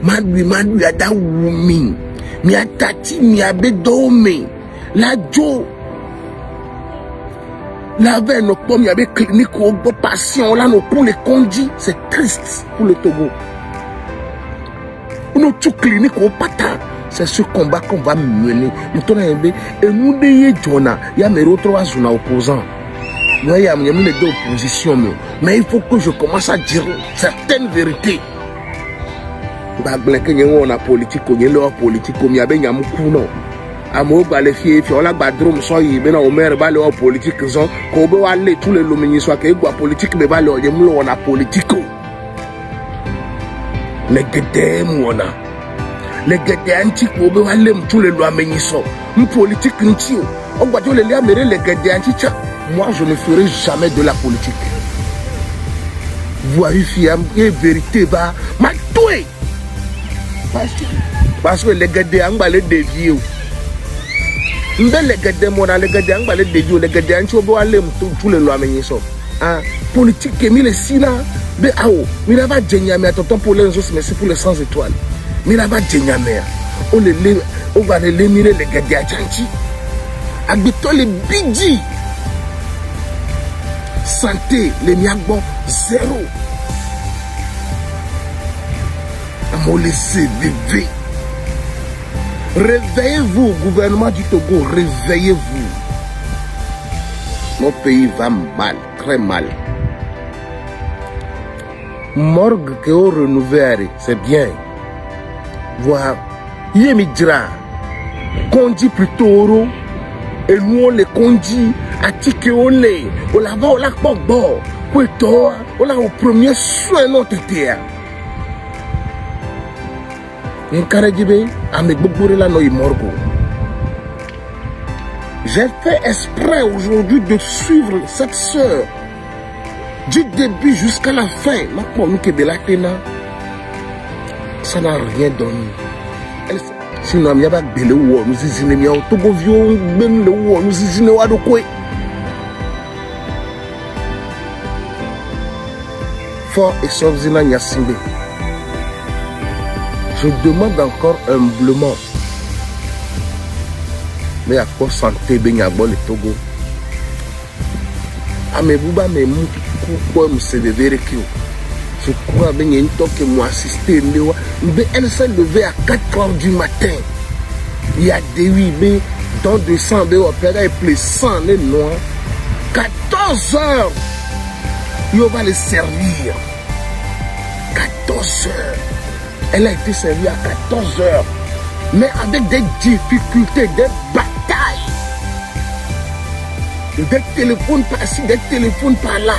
Madui ada wumi. Mi atati mi abedome. La jo. La veille nos pommes, il y avait clinique au beau patient là nos pour les conduits, c'est triste pour le Togo. Nous tout clinique au pata, c'est ce combat qu'on va mener. Nous tournons et nous déyé Jona, il y a mes autres opposants. Moi il y a mes deux oppositions mais il faut que je commence à dire certaines vérités. Bah blanquer on a politique, on est là politique, on y a bien non. Amo balé fié on la badrum so yi bena o maire balé o politique so ko be wale tous les lomini so ke gwa politique be balé o jemlo on a politique le gede mona le gede anti ko be wale tous les lomini so une politique nti o gwa jo le amere le gede anti cha moi je ne ferai jamais de la politique vous avez fiam et vérité va ma toué parce que le gede an balé dévié mbele gade mona le gade angba le dedio le gade anchi obo ale tous les lois menyiso ah politique que mi le sina be awo mi na ba jenyame atoton pour les autres mais c'est pour les 100 étoiles mi na ba jenyame on va le mire le gade achanchi habito le bidji santé le miagbo zéro amo le CVV. Réveillez-vous, gouvernement du Togo, réveillez-vous. Mon pays va mal, très mal. Morgue que on renouvelle, c'est bien. Voilà. Yemidra, conduit plutôt oro, et nous on les conduit à ticket on les, on la va, on la bon, on la au premier soin notre terre. J'ai fait exprès aujourd'hui de suivre cette sœur du début jusqu'à la fin. Ça n'a rien donné. Sinon, il y a pas de l'eau, nous disons, Togo vieux, même l'eau, nous disons, fort et sauf Zina Nyasimbe. Je demande encore humblement, mais à quoi santé Benyabo le Togo? Ah mais vous mais pourquoi me c'est de vérité? Je crois bien une temps que moi assister mais elle s'est levée à 4h du matin. Il y a des 8 dans 200 de opéra et plus 100 les noirs. 14h, il va les servir. 14h. Elle a été servie à 14h, mais avec des difficultés, des batailles. Des téléphones par-ci, des téléphones par-là.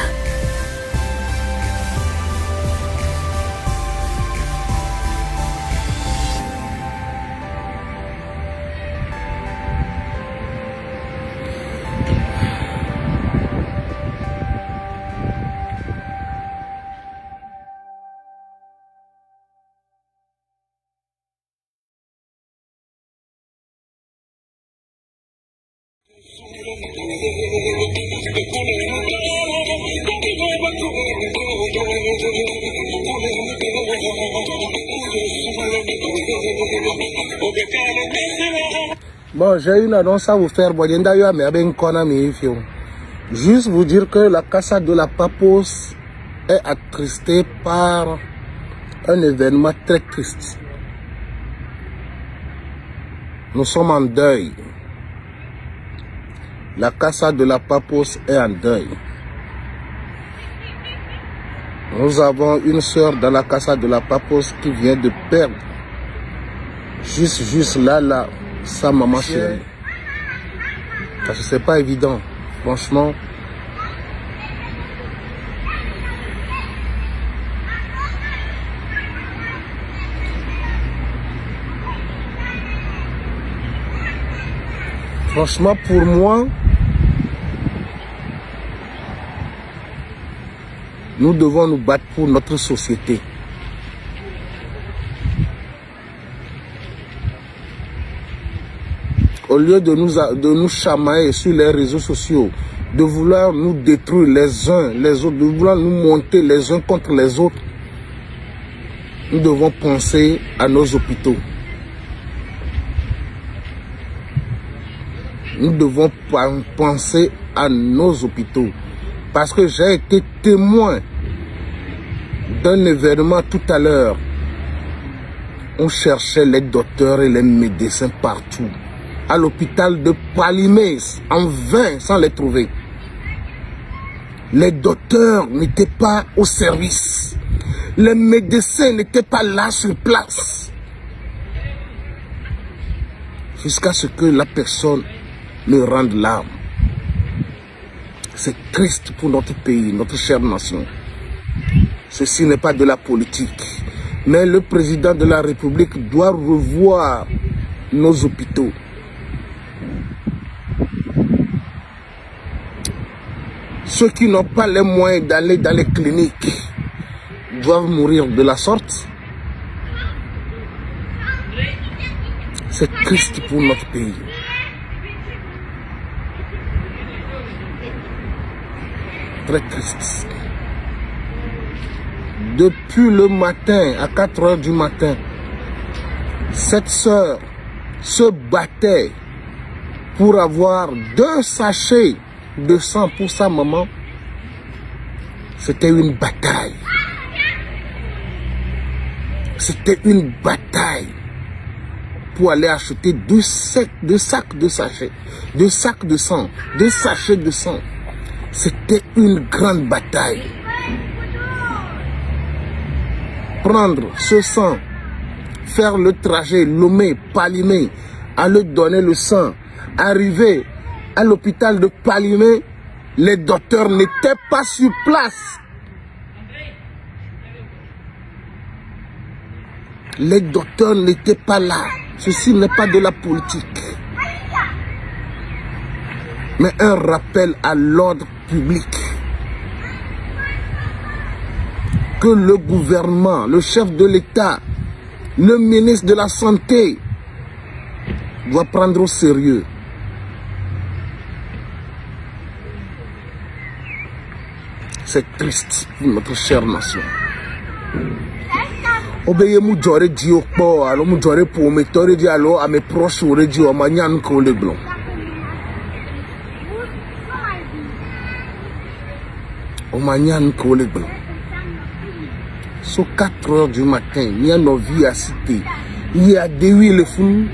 Bon, j'ai une annonce à vous faire. Juste vous dire que la Casa de la Papos est attristée par un événement très triste. Nous sommes en deuil. La Casa de la Papos est en deuil. Nous avons une sœur dans la Casa de la Papos qui vient de perdre. Juste là, sa maman chérie. Parce que c'est pas évident. Franchement. Franchement, pour moi, nous devons nous battre pour notre société. Au lieu de nous chamailler sur les réseaux sociaux, de vouloir nous détruire les uns les autres, de vouloir nous monter les uns contre les autres, Nous devons penser à nos hôpitaux. Nous devons penser à nos hôpitaux. Parce que j'ai été témoin d'un événement tout à l'heure. On cherchait les docteurs et les médecins partout. À l'hôpital de Palimé, en vain, sans les trouver. Les docteurs n'étaient pas au service. Les médecins n'étaient pas là sur place. Jusqu'à ce que la personne ne rende l'âme. C'est triste pour notre pays, notre chère nation. Ceci n'est pas de la politique. Mais le président de la République doit revoir nos hôpitaux. Ceux qui n'ont pas les moyens d'aller dans les cliniques doivent mourir de la sorte. C'est triste pour notre pays. Très triste. Depuis le matin, à 4 h du matin, cette sœur se battait pour avoir 2 sachets de sang pour sa maman. C'était une bataille. C'était une bataille pour aller acheter 2 sacs de sachets, 2 sacs de sang, 2 sachets de sang. C'était une grande bataille. Prendre ce sang, faire le trajet, Lomé, Palimé, aller donner le sang, arriver à l'hôpital de Palimé, les docteurs n'étaient pas sur place. Les docteurs n'étaient pas là. Ceci n'est pas de la politique, mais un rappel à l'ordre public. Que le gouvernement, le chef de l'État, le ministre de la Santé doit prendre au sérieux. C'est triste pour notre chère nation. Obéyez Moudjore dit au port, alors Moudjore pour me torrer dit alors à mes proches au rédio à Magnan Kole Blanc. Au Magnan Kole Blanc. Sur 4 h du matin, il y a nos vies à citer. Il y a des huiles fous.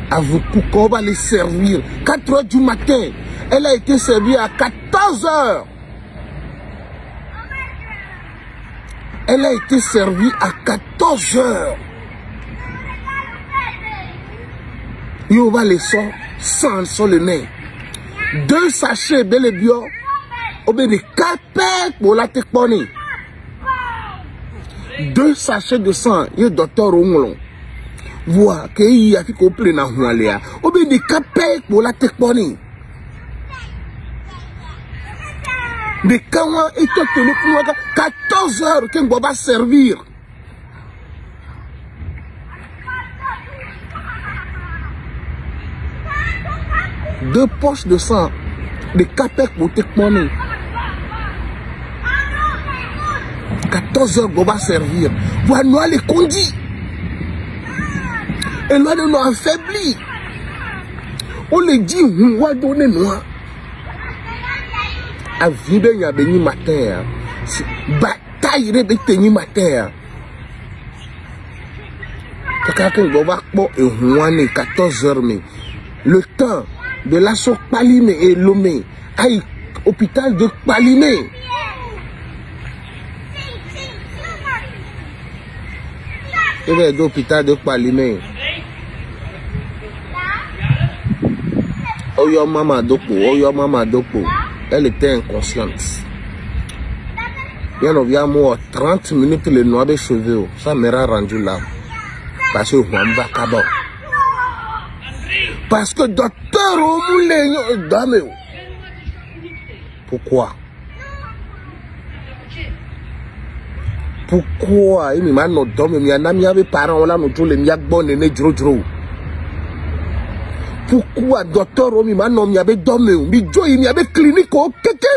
À vous, qu'on va les servir. 4 h du matin, elle a été servie à 14 h. Elle a été servie à 14 h. Et on va les sortir sans le nez. 2 sachets de l'ébio. On va les caper pour la techponi. 2 sachets de sang, le docteur Ongolon. Voit qu'il y a qui couple dans Hualéa. On va les caper pour la techponi. Mais quand on est tenu pour 14 h qu'on va servir. Deux poches de sang, des capèques pour te monnaie. 14 h qu'on va servir. Voilà les condits. Et là, on a affaibli. On les dit, on va donner moi. À vivre il y a béni matin, bataille de béni matin. Quelqu'un va voir bon et on 14 h mais le temps de la soc Palimé et Lomé à l'hôpital de Palimé. Et bien l'hôpital de Palimé. Oh yo maman dopo. Elle était inconsciente. Il y a 30 minutes le noir des cheveux. Ça m'era rendu là. Parce que parce que docteur Omoulé dame. Pourquoi? Pourquoi? Il m'a dit non, mais il y a des parents là, nous tous les miagbon et dro. Pourquoi docteur Omi Manom y avait dormi, il y avait clinique au kéké.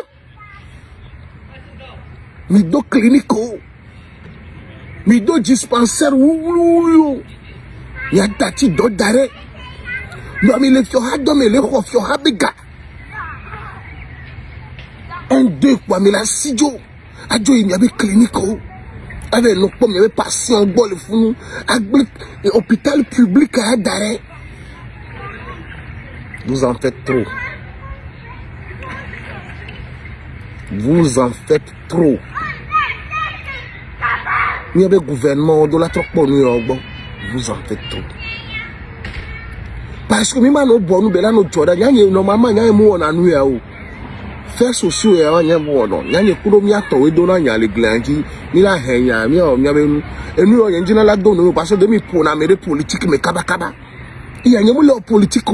Mi do clinique. mi do dispensaire wulu ya tati do dare no mi le fio ha do me le ho fio ha bega un deux quoi mais la sidio ajo mi avec clinique avec nos pommes avec patient bol funu avec hôpital public à dare. Vous en faites trop. Vous en faites trop. Il y avait gouvernement de la trop bonne. Vous en faites trop. Parce que même nos bonnes, nous Jordan, il y a normalement il y a un mot en nous. Faire sociaux et un bon. Il y a une économie to et donnant il y a les glandis. Il a rien, il y a et nous il y a la donne parce que demi pour la mairie politique mais kaba. Il y a une leur politique.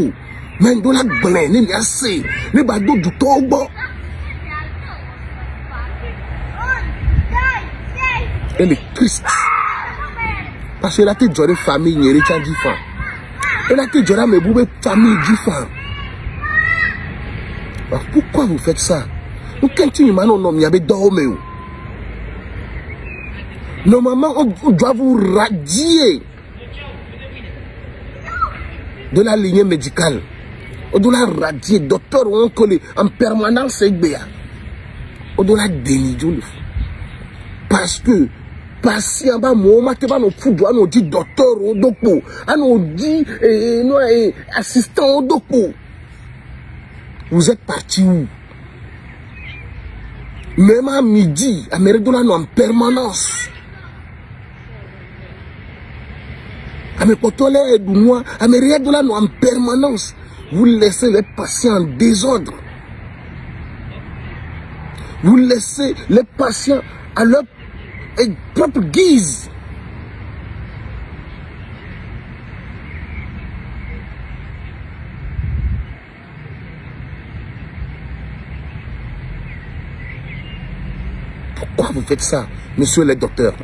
Mais dans la blaine, il y a assez. Les badauds du Togo. Et le Christ. Parce que là, tu as une famille, il y a des gens différents. Et là, tu as une famille différente. Pourquoi vous faites ça? Nous, quand tu m'as dit, dormi. Normalement, on doit vous radier de la lignée médicale. On doit radier. Docteur, on colle en permanence. On doit dénier. Parce que patient ba mo mate ba no fudu ano di docteur o dopo ano di assistant o dopo. Vous êtes parti où? Même à midi, à Méridona en permanence. À mes potolés et moi, à Méridona en permanence. Vous laissez les patients en désordre. Vous laissez les patients à leur propre guise. Pourquoi vous faites ça, monsieur les docteurs?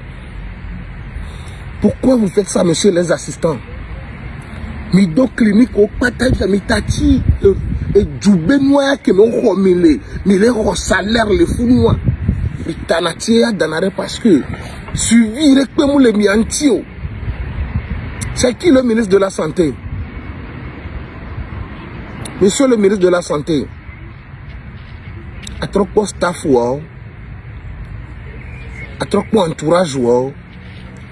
Pourquoi vous faites ça, monsieur les assistants? Mido clinique au patage de mitati et du benoît que mon romilé, mais les salaires les fous noirs. Parce que suivi les miantio. C'est qui le ministre de la Santé? Monsieur le ministre de la Santé, à trop de staff, à trop d'entourage,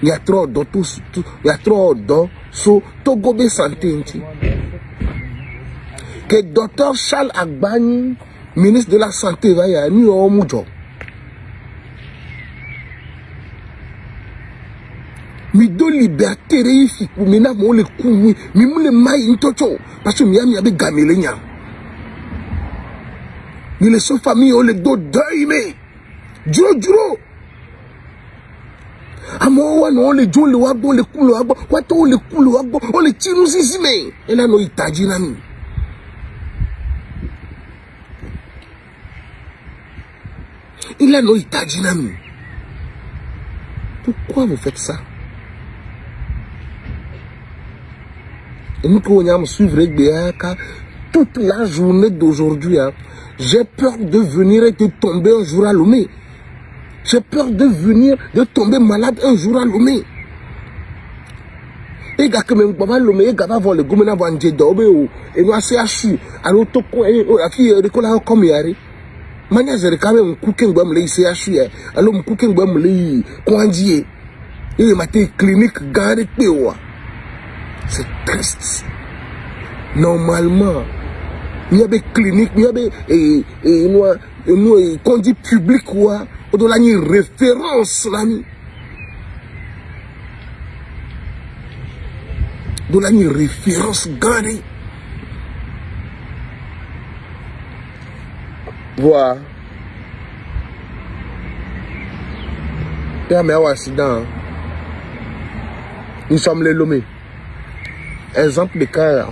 il y a trop de tous, il y a trop de so Togobe Santé. Que docteur Charles Agbani, ministre de la Santé, va y aller au Moujo. Mi do liberté réifique pour mina mo le coup mi mo le mai ntocho parce que mi abi gamele nya mi le so famille o le do deuil mais juro amo wa no le jole wa bo le kulo wa bo wa to le kulo wa bo o le tiru sisi mais et là no itaji na mi il a no itaji na mi. Pourquoi vous faites ça? Et nous pouvons suivre toute la journée d'aujourd'hui. J'ai peur de venir et de tomber un jour à Lomé. J'ai peur de venir, de tomber malade un jour à Lomé. Et quand même, papa Lomé, il va voir le gouverneur Vandje Dobe et nous assez achu. Alors, toko et qui recola comme yari. Mania zere quand même cooking bam le ici achu. Alors, mon cooking bam le Kwandie. Il m'a été clinique garé pewa. C'est triste. Normalement, il y a des cliniques, il y a des conduits publics, on doit une référence. On doit une référence gardée. Voilà. Il y a un accident. Nous sommes les Lomé. Exemple de cas,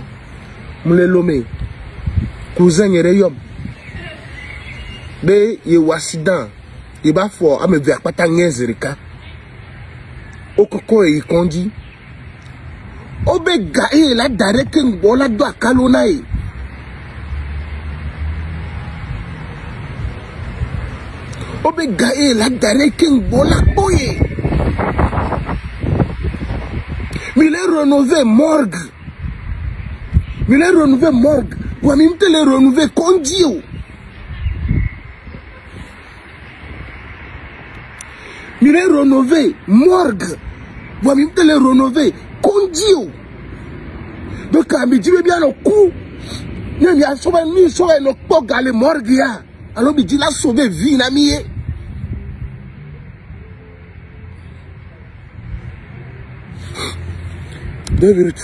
Moulé Lomé, cousin et Rayom. Mais il y a un accident. Il va falloir me faire pas tanguer Zerika. Au coco et il conduit. Obega et la direct bola doit calonaï. Obega et la direct bola boye. rénover morgue. Mais les rénover morgue. Ou même te les rénover condio. Mais les rénover morgue. Ou même te les rénover condio. Donc, à midi, bien le coup. Il y a sauvé ni sauvé le pot galé morgue. Alors, il dit la sauvé vie, n'ami. 2 minutes.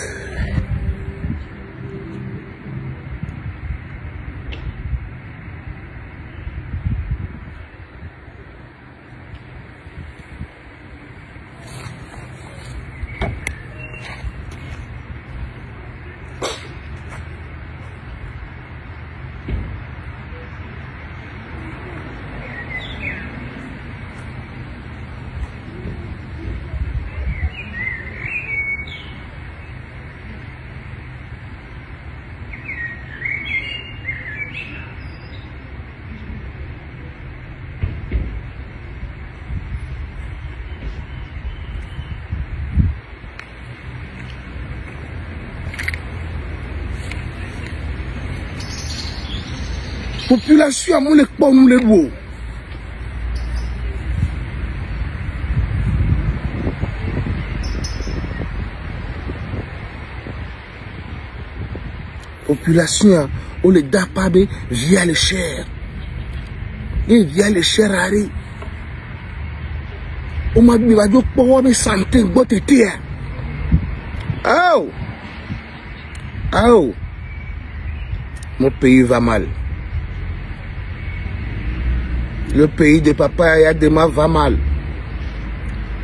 Population à mon époque, nous les beaux. Population, on les da pas via les chers. Et via les chers arrêts. On m'a dit, va dire, pour me santé, botte et oh! Oh! Mon pays va mal. Le pays de Papa Yadema va mal.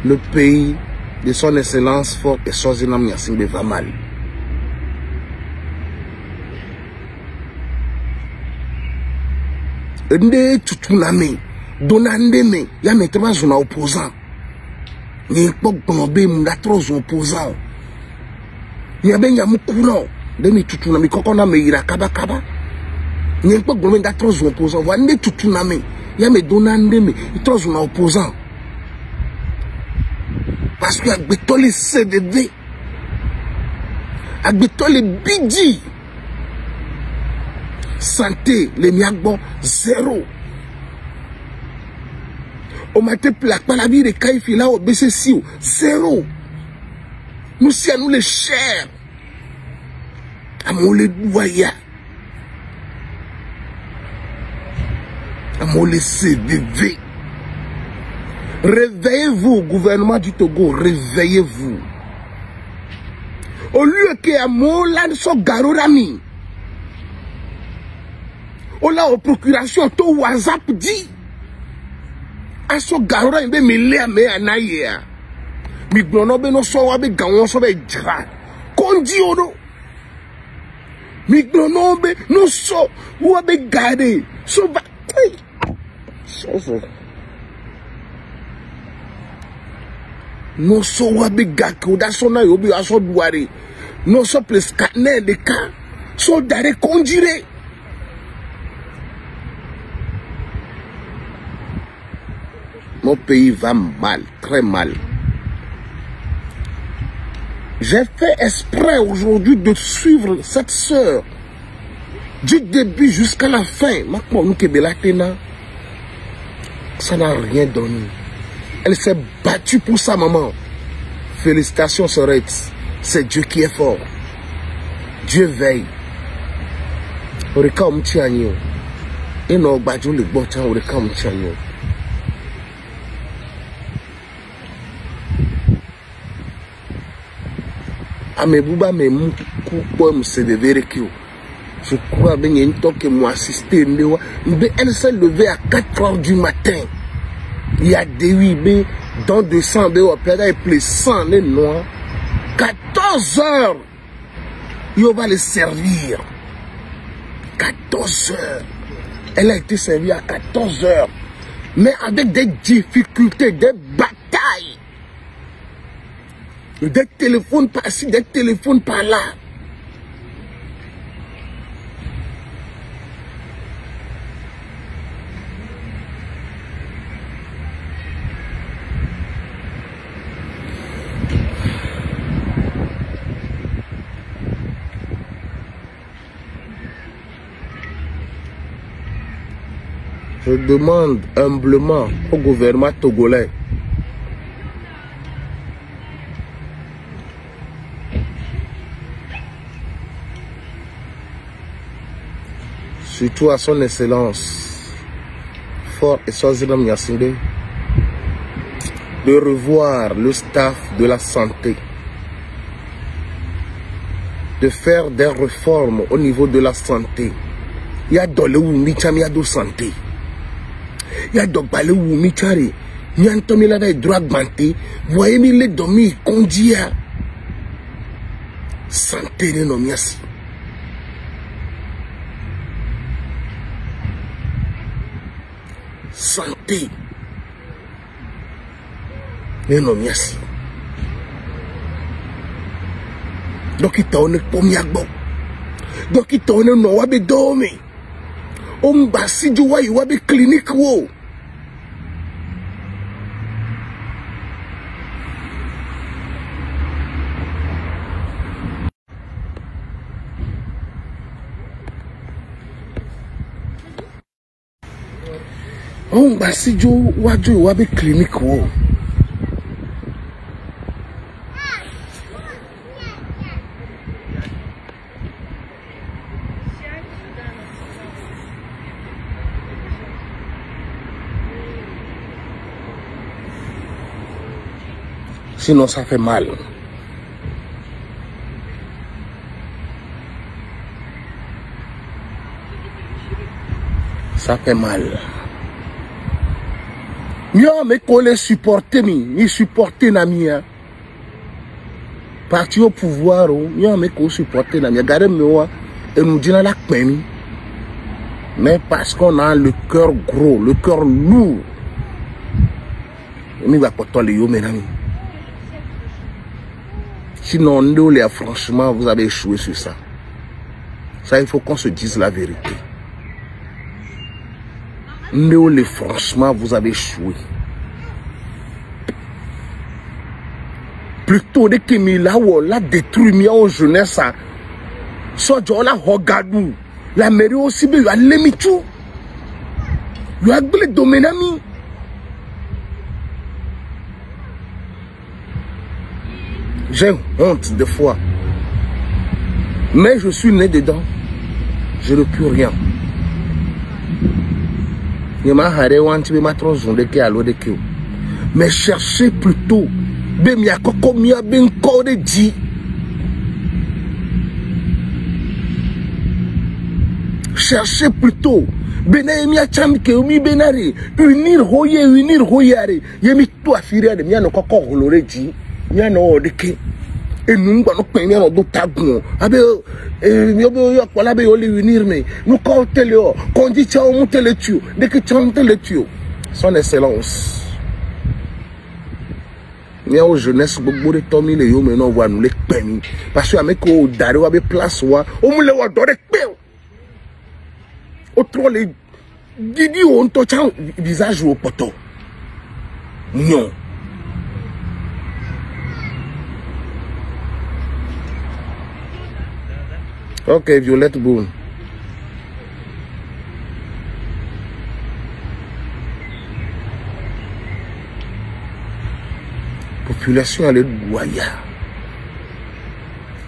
Le pays de son excellence Fort et Swaziland Nyasimbe va mal. Nde tutuname, donandeme, ya mettra zona opposant. Ni pok bombe munda trop opposant. Ni abenya mukuro, de mi tutuname kokona me ira kaba kaba. Ni pok bombe nda trop opposant. Wa nde tutuname. Il y a mes donandés, mais ils sont opposants. Parce qu'il y a les CDD, il y a les bidji. Santé, les miagbons, 0. On m'a été plaqué par la vie de Kaifila au BCC, 0. Nous, si à nous les chers, à mon les doyens. Mon laissez vivre. Réveillez-vous, gouvernement du Togo, réveillez-vous. Au lieu que à mon land so garorami, on l'a aux procurations, tout WhatsApp dit, à so garorami, mais l'est mais anaïe. Mi glono be no so wa be gawon so be jira. Kondi ono. Mi glono be no so wa be gade. So ba no so wa be gako da so na yo bi aso duare no so place scanner de cas so dare conjure mon pays va mal, très mal. J'ai fait exprès aujourd'hui de suivre cette sœur du début jusqu'à la fin. Ça n'a rien donné. Elle s'est battue pour sa maman. Félicitations, sœurette. C'est Dieu qui est fort. Dieu veille. Amebouba me moukou me se devait que je crois bien une temps que moi assisté elle s'est levée à 4 heures du matin. Il y a des 8 dans 200 de opéra et plus 100 les noirs. 14 heures. Il va les servir. 14 heures. Elle a été servie à 14 heures. Mais avec des difficultés, des batailles. Des téléphones par-ci, des téléphones par-là. Je demande humblement au gouvernement togolais surtout à son excellence Fort et Swaziland Gnassingbé de revoir le staff de la santé, de faire des réformes au niveau de la santé. Il y a dans le Woumicham, il y a de santé. Il y a dans le Woumichari, il y a des droits augmentés. Voyez, les domis, qu'on dit santé, les nomias. Santé. Les nomias. Donc, il t'en est pour miagbo. Donc, il t'en est non, wabe dormi. On basi du wa wabe clinique wo. On basi du wa wabe clinique wo. Sinon, ça fait mal. Ça fait mal. Mieux mais qu'on les supporte, ni supporter Namia. Parti au pouvoir, mieux mais qu'on supporte Namia. Regardez-moi, et nous disons la peine. Mais parce qu'on a le cœur gros, le cœur lourd. On va pas les yoménami. Sinon, nous, franchement, vous avez échoué sur ça. Ça, il faut qu'on se dise la vérité. Nous, franchement, vous avez échoué. Plutôt dès que la détruit en jeunesse, soit la regarde, la mairie aussi, il y a l'emitou. Il y a le domaine. J'ai honte des fois. Mais je suis né dedans. Je ne peux rien. Mais cherchez plutôt. Cherchez plutôt. Unir hoyare. Yemi to afiri de miano koko holoreji. Miano deke. Et nous allons payer nos tabous. Abe, yobe oli unir me. Nous quand télé, quand dit tiens on monte le tuyau. Dès que tu montes le tuyau, son excellence. Mia aux jeunesse beaucoup de tomi les yo maintenant voit nous les permis. Parce que avec au dare ou avec place ou au moule ou dore peo. Au trop les didi on touche visage au poteau. Non. Ok, Violette Boone. Population elle est loyale.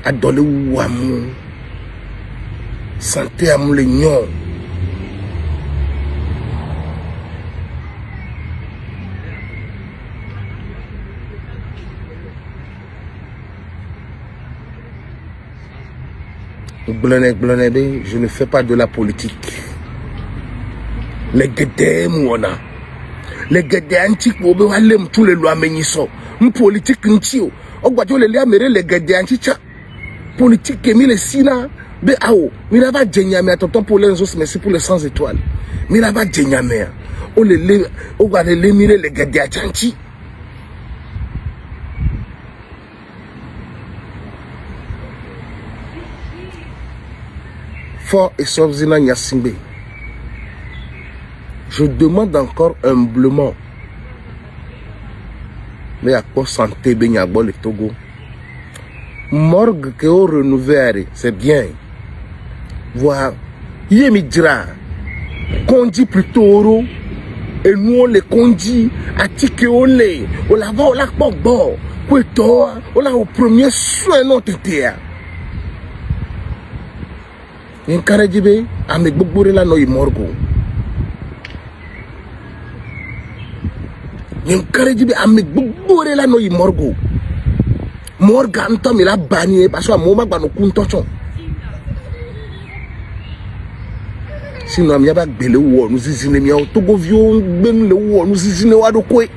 Adolé ou amour. Santé à mon lignon. Je ne fais pas de la politique. Les guédés, moi, les guédés antiques, tous les lois ménissont. Une politique, n'tio. Au bout les américains, les guédés antiques, politique, qui mis les sina, béao. Mais va djényamé, attends pour les autres, mais c'est pour les 100 étoiles. Mais va djényamé. On va les mirer, les guédés antiques. Fort et Swaziland Gnassingbé. Je demande encore humblement, mais à quoi santé Benyagbo le Togo? Morgue que au renouvelé, c'est bien. Voir, yemidra, qu'on dit plutôt oro. Et nous on les conduit à ticket on les. On la va, on la porte bord. On a au premier soin notre terre. Yen Karadjibe ame gbogbo la no imorgo. Yen Karadjibe ame gbogbo la no imorgo. Morgan tom il a banni parce que moma gba no kuntochon. Sinon am yaba gbele wo nu zizine mi o togo vio gbenu le wo nu zizine wa do kwe.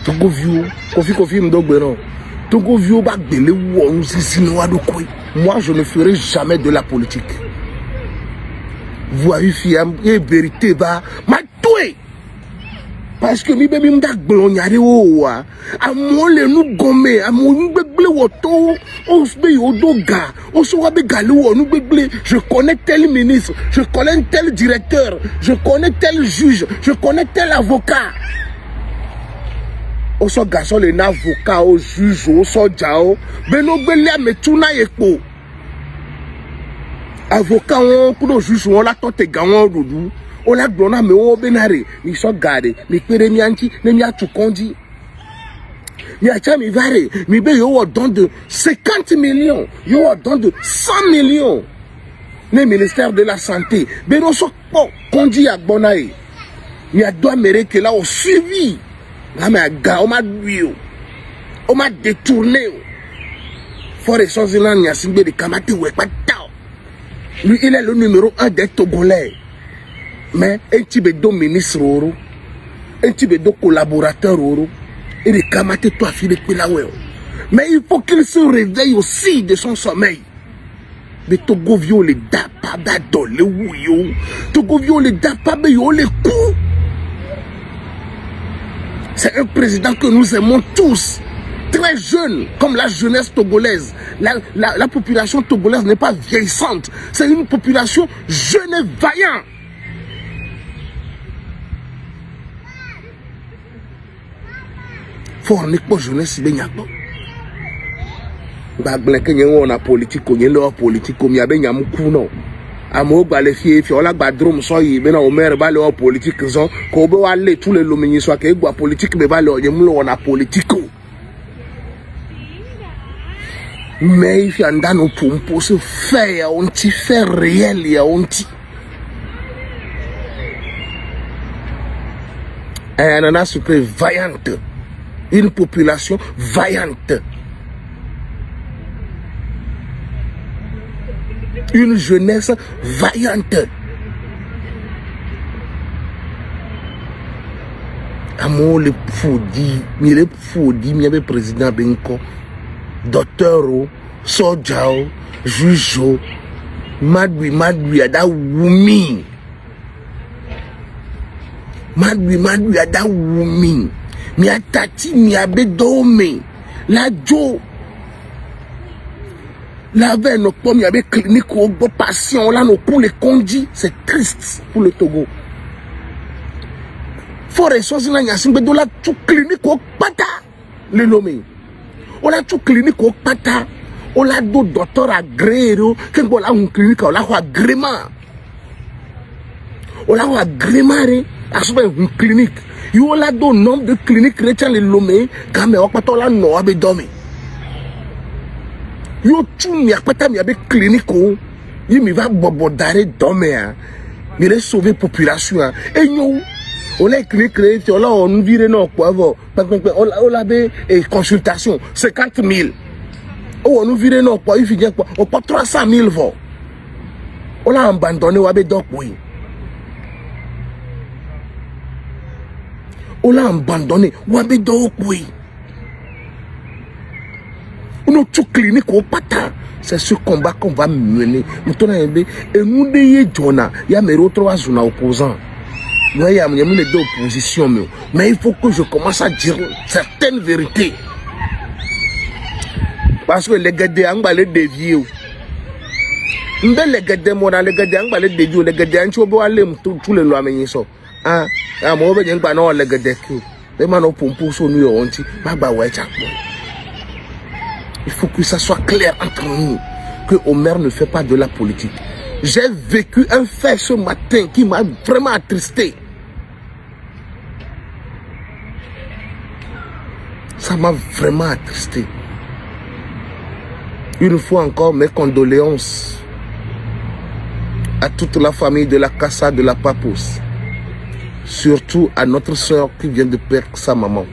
Togo vieux, Kofi m'dogberon. Togo vieux ba gbele wo nous zizine wa do kwe. Moi je ne ferai jamais de la politique. Vous avez fiam et vérité ba ma toué. Parce que mi be mi mdak gbelon yare wo wa. Amo le nu gome, amo nu gbele wo to, o sbe yo doga, o so wa be gale wo nu gbele. Je connais tel ministre, je connais tel directeur, je connais tel juge, je connais tel avocat. O so garçon le avocat au juge au soja o beno gbele metuna yepo avocat on kudo juge on la tote ga won dudu o la gbona me o benare mi so gade mi pere mi anti ne mi atukondi mi acha mi vare mi be yo o don de 50 millions yo o don de 100 millions le ministère de la santé beno so po kondi agbona e mi ado Amérique là au suivi. On m'a détourné. Forêt Swaziland, il y a Singbe de Kamati Wekpatao. Lui, il est le numéro 1 des Togolais. Mais un petit peu de ministre, un petit peu de collaborateur, et de Kamati toi, fille de Pilawe. Mais il faut qu'il se réveille aussi de son sommeil. Mais Togo viole les dapa, le wouyo. Togo viole les dapa, les coups. C'est un président que nous aimons tous, très jeune, comme la jeunesse togolaise. La population togolaise n'est pas vieillissante, c'est une population jeune et vaillante. Faut en écouter jeunesse, il y a pas. On a politique, on a politique, on a politique. Amo balé fie on la badrom so yi bena o mer balé o politique zo ko be wale tous les lomini so ke gba politique be balé o yemulo on a politique mais il y a dans nos pompo se faire on ti fait réel ya on ti un nana super vaillante, une population vaillante. Une jeunesse vaillante. Amo le foudi, mi le foudi, mi avait président Benko, docteur, soja, juge, madwi, ada wumi. Madwi, ada wumi. Mi atati, mi abe dome. La jo. La veille, nos pommes, il y avait clinique au beau patient, là, nos pour les conduits, c'est triste pour le Togo. Forêt Swaziland, il y a de la tout clinique au pata, le nommé. On a tout clinique au pata, on a d'autres docteurs agréés, qui ont une clinique, on a un agrément. On a un agrément, à une clinique. Il y a d'autres nombre de cliniques chrétiens, les nommés, quand même, on a non, on dormi. Yo tu mi apata mi abe clinique o yi mi va bobo dare domé mi le sauver population et yo on a clinique créé on là on vire non poivre on la be consultation 50 000 on nous vire non poivre il fait quoi on pas 300 000 vo on a abandonné ou abe donc oui on l'a abandonné ou abe donc oui. Nous tout clinique au pata. C'est ce combat qu'on va mener. Nous tenons et nous déyé Jona. Il y a mes autres opposants. Il y a mes deux oppositions. Mais il faut que je commence à dire certaines vérités. Parce que les gars de Angbalé déviés. Les gars de Mona, les gars de Angbalé déviés. Les gars de Anchobo allez tous les lois. Ah, moi, je ne sais pas les gars de Il faut que ça soit clair entre nous que Omer ne fait pas de la politique. J'ai vécu un fait ce matin qui m'a vraiment attristé. Ça m'a vraiment attristé. Une fois encore, mes condoléances à toute la famille de la Casa de la Papous. Surtout à notre soeur qui vient de perdre sa maman.